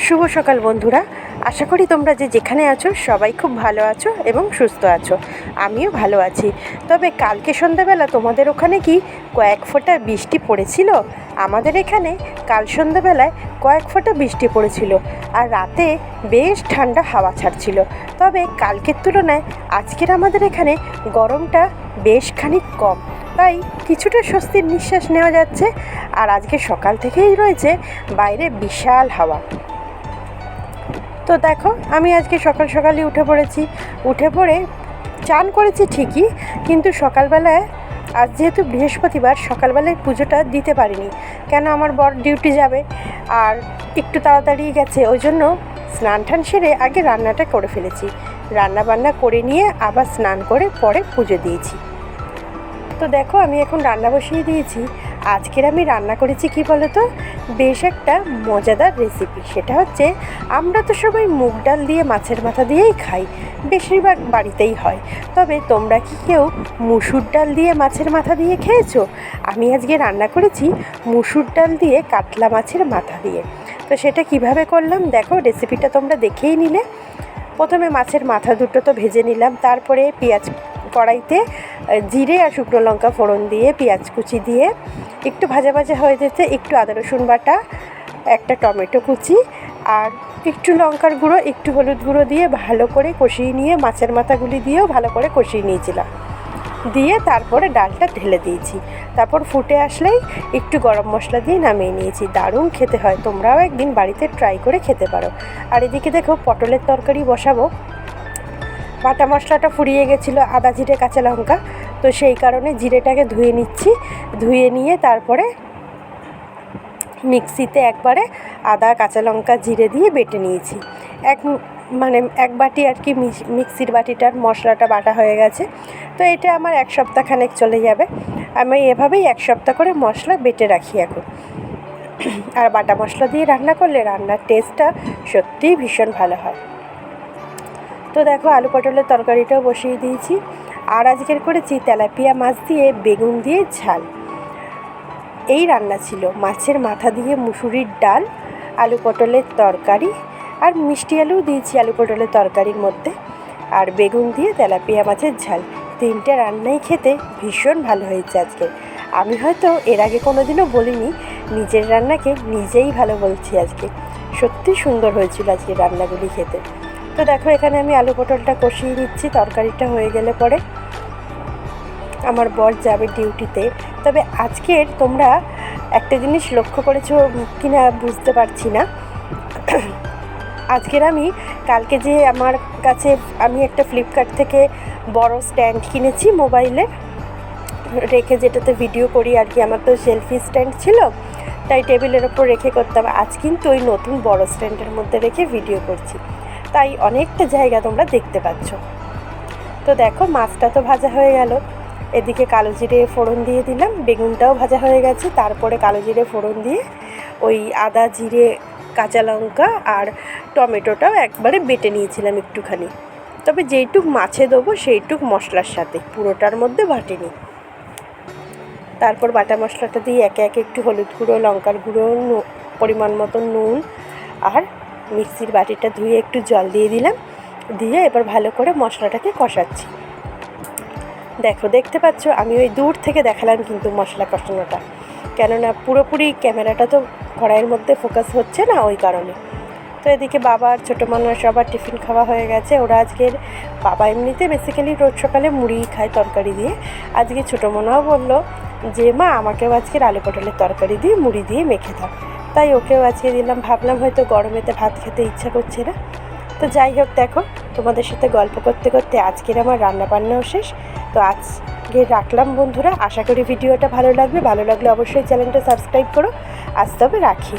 শুভ সকাল বন্ধুরা, আশা করি তোমরা যেখানে আছো সবাই খুব ভালো আছো এবং সুস্থ আছো। আমিও ভালো আছি। তবে কালকে সন্ধ্যাবেলা তোমাদের ওখানে কি কয়েক ফোঁটা বৃষ্টি পড়েছিল? আমাদের এখানে কাল সন্ধ্যাবেলায় কয়েক ফোঁটা বৃষ্টি পড়েছিল, আর রাতে বেশ ঠান্ডা হাওয়া ছাড়ছিল। তবে কালকের তুলনায় আজকের আমাদের এখানে গরমটা বেশ খানিক কম, তাই কিছুটা স্বস্তির নিঃশ্বাস নেওয়া যাচ্ছে। আর আজকে সকাল থেকেই রয়েছে বাইরে বিশাল হাওয়া। তো দেখো, আমি আজকে সকালই উঠে পড়ে চান করেছি ঠিকই, কিন্তু সকালবেলায় আজ যেহেতু বৃহস্পতিবার সকালবেলায় পুজোটা দিতে পারিনি, কেন আমার বর ডিউটি যাবে আর একটু তাড়াতাড়ি গেছে, ওই জন্য স্নান টান সেরে আগে রান্নাটা করে ফেলেছি। রান্না বান্না করে নিয়ে আবার স্নান করে পরে পুজো দিয়েছি। তো দেখো, আমি এখন রান্না বসিয়ে দিয়েছি। আজকের আমি রান্না করেছি কি বলো তো, বেশ একটা মজাদার রেসিপি। সেটা হচ্ছে, আমরা তো সবাই মুগ ডাল দিয়ে মাছের মাথা দিয়েই খাই, বেশিরভাগ বাড়িতেই হয়। তবে তোমরা কি কেউ মুসুর ডাল দিয়ে মাছের মাথা দিয়ে খেয়েছো? আমি আজকে রান্না করেছি মুসুর ডাল দিয়ে কাতলা মাছের মাথা দিয়ে। তো সেটা কিভাবে করলাম দেখো, রেসিপিটা তোমরা দেখেই নিলে। প্রথমে মাছের মাথা দুটো তো ভেজে নিলাম, তারপরে কড়াইতে জিরে আর শুকনো লঙ্কা ফোড়ন দিয়ে পেঁয়াজ কুচি দিয়ে একটু ভাজা ভাজা হয়ে যেতে একটু আদা রসুন বাটা, একটা টমেটো কুচি আর একটু লঙ্কার গুঁড়ো, একটু হলুদ গুঁড়ো দিয়ে ভালো করে কষিয়ে নিয়ে মাছের মাথাগুলি দিয়েও ভালো করে কষিয়ে নিয়েছিলাম। দিয়ে তারপরে ডালটা ঢেলে দিয়েছি। তারপর ফুটে আসলেই একটু গরম মশলা দিয়ে নামিয়ে নিয়েছি। দারুণ খেতে হয়, তোমরাও একদিন বাড়িতে ট্রাই করে খেতে পারো। আর এদিকে দেখো, পটলের তরকারি বসাবো। বাটা মশলাটা ফুরিয়ে গেছিলো, আদা জিরে কাঁচা লঙ্কা, তো সেই কারণে জিরেটাকে ধুয়ে নিচ্ছি। ধুয়ে নিয়ে তারপরে মিক্সিতে একবারে আদা কাঁচা লঙ্কা জিরে দিয়ে বেটে নিয়েছি। এক বাটি আর কি মিক্সির বাটিটার মশলাটা বাটা হয়ে গেছে। তো এটা আমার 1 সপ্তাহ খানেক চলে যাবে। আমি এভাবেই 1 সপ্তাহ করে মশলা বেটে রাখি এখন। আর বাটা মশলা দিয়ে রান্না করলে রান্নার টেস্টটা সত্যিই ভীষণ ভালো হয়। তো দেখো, আলু পটলের তরকারিটাও বসিয়ে দিয়েছি। আর আজকের করেছি তেলাপিয়া মাছ দিয়ে বেগুন দিয়ে ঝাল। এই রান্না ছিল। মাছের মাথা দিয়ে মুসুরির ডাল, আলু পটলের তরকারি, আর মিষ্টি আলুও দিয়েছি আলু পটলের তরকারির মধ্যে, আর বেগুন দিয়ে তেলাপিয়া মাছের ঝাল। 3টে রান্নাই খেতে ভীষণ ভালো হয়েছে আজকে। আমি হয়তো এর আগে কোনো দিনও বলিনি, নিজের রান্নাকে নিজেই ভালো বলছি আজকে। সত্যি সুন্দর হয়েছিল আজকে রান্নাগুলি খেতে। তো দেখো, এখানে আমি আলু পটলটা কষিয়ে নিচ্ছি। তরকারিটা হয়ে গেলে পরে আমার বর যাবে ডিউটিতে। তবে আজকের তোমরা একটা জিনিস লক্ষ্য করেছো কিনা বুঝতে পারছি না। আজকের আমি কালকে যে আমার কাছে আমি একটা ফ্লিপকার্ট থেকে বড় স্ট্যান্ড কিনেছি মোবাইলের রেখে, যেটাতে ভিডিও করি আর কি। আমার তো সেলফি স্ট্যান্ড ছিল, তাই টেবিলের ওপর রেখে করতাম। আজ কিন্তু ওই নতুন বড় স্ট্যান্ডের মধ্যে রেখে ভিডিও করছি, তাই অনেকটা জায়গা তোমরা দেখতে পাচ্ছ। তো দেখো, মাছটা তো ভাজা হয়ে গেল। এদিকে কালো জিরে ফোড়ন দিয়ে দিলাম, বেগুনটাও ভাজা হয়ে গেছে। তারপরে কালো জিরে ফোড়ন দিয়ে ওই আদা জিরে কাঁচা লঙ্কা আর টমেটোটাও একবারে বেটে নিয়েছিলাম একটুখানি। তবে যেইটুক মাছে দেবো সেইটুক মশলার সাথে, পুরোটার মধ্যে বাটিনি। তারপর বাটা মশলাটা দিয়ে একে একে একটু হলুদ গুঁড়ো, লঙ্কার গুঁড়ো, পরিমাণ মতো নুন, আর মিক্সির বাটিটা ধুয়ে একটু জল দিয়ে দিলাম। দিয়ে এবার ভালো করে মশলাটাকে কষাচ্ছি। দেখো, দেখতে পাচ্ছ আমি ওই দূর থেকে দেখালাম কিন্তু মশলা কষানোটা, কেননা পুরোপুরি ক্যামেরাটা তো কড়াইয়ের মধ্যে ফোকাস হচ্ছে না, ওই কারণে। তো এদিকে বাবা আর ছোটো মানুষ সবার টিফিন খাওয়া হয়ে গেছে। ওরা আজকের, বাবা এমনিতে বেসিক্যালি রোজ সকালে মুড়ি খায় তরকারি দিয়ে। আজকে ছোটো মনাও বললো যে মা, আমাকেও আজকের আলু পটলের তরকারি দিয়ে মুড়ি দিয়ে মেখে দাও, তাই ওকেও আজকে দিলাম। ভাবলাম হয়তো গরমেতে ভাত খেতে ইচ্ছা করছে না। তো যাই হোক, দেখো, তোমাদের সাথে গল্প করতে করতে আজকের আমার রান্নাবান্নাও শেষ। তো আজকে রাখলাম বন্ধুরা। আশা করি ভিডিওটা ভালো লাগবে। ভালো লাগলে অবশ্যই চ্যানেলটা সাবস্ক্রাইব করো। আজ তবে রাখি।